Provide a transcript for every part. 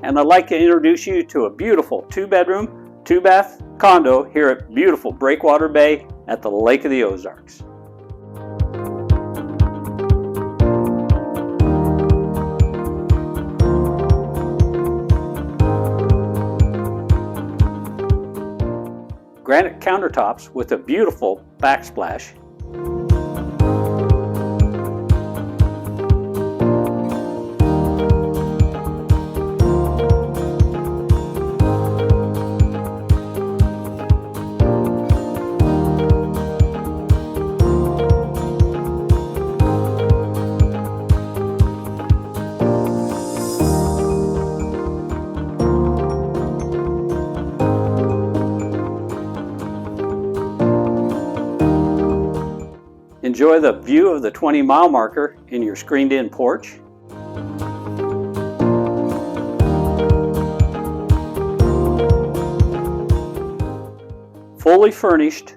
and I'd like to introduce you to a beautiful 2-bedroom, 2-bath condo here at beautiful Breakwater Bay at the Lake of the Ozarks. Granite countertops with a beautiful backsplash. Enjoy the view of the 20-mile marker in your screened-in porch. Fully furnished.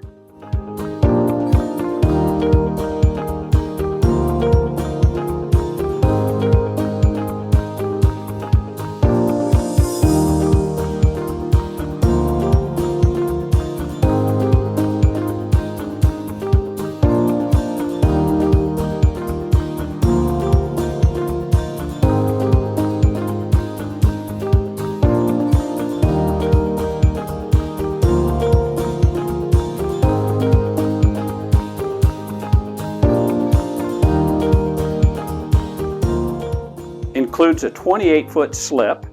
Includes a 28-foot slip,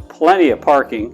plenty of parking,